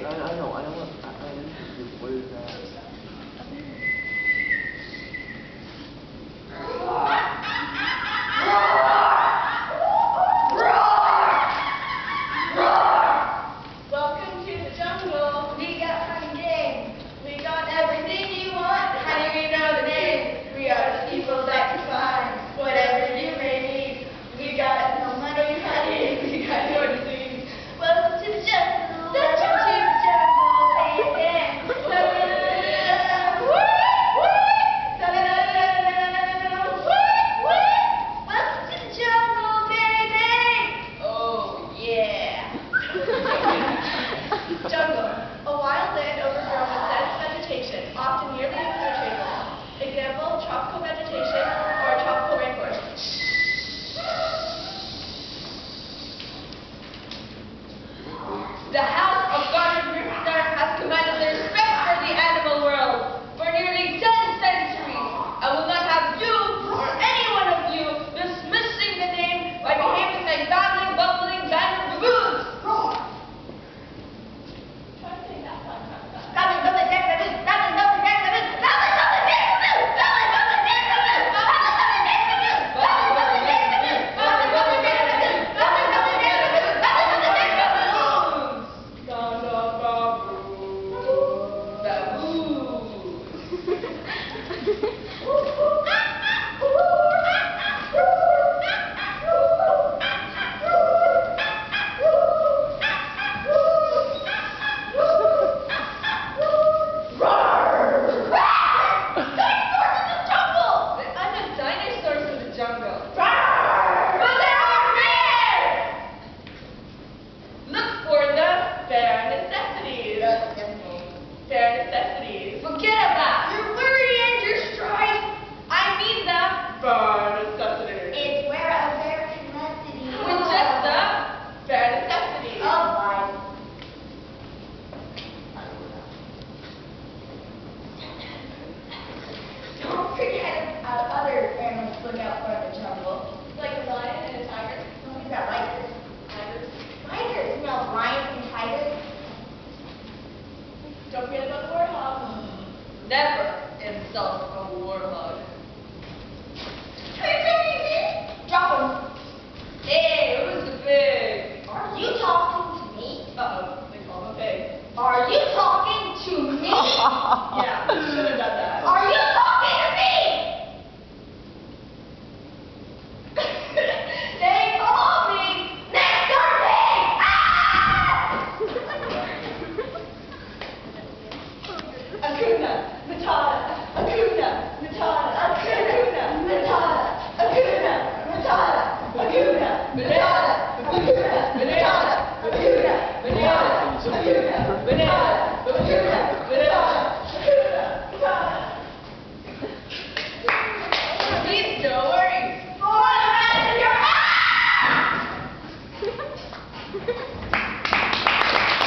I know. I know. What is that? Welcome to the jungle. We got fun games. We got everything you want. How do you know the name? We are the people that can find whatever you may need. We got no money, honey. We got no disease. Welcome to the jungle. Welcome to the jungle, baby. Welcome to the jungle, baby. Oh yeah. Jungle, a wild land overgrown with dense vegetation, often nearly impenetrable. Example, tropical vegetation or a tropical rainforest. The House of Garden Rooster has commanded the respect for the animal world for nearly 10 centuries. I will not have you or any one of you dismissing the name by behaving like babbling, bumbling, band of baboons. Bare necessities. Forget about your worry and your strife. I mean them bare necessities. It's where a bare necessity. With just the bare necessities. Oh, fine. Don't forget other animals to look out for in the jungle. Like a lion and a tiger. Nobody's got tigers. Tigers. Tigers, you know, lions and tigers. Don't forget about the warthog. Never insult a warthog. Drop him. Hey, who's the pig? Are you talking to me? Uh-oh, they call him a pig. Are you talking to me? Yeah.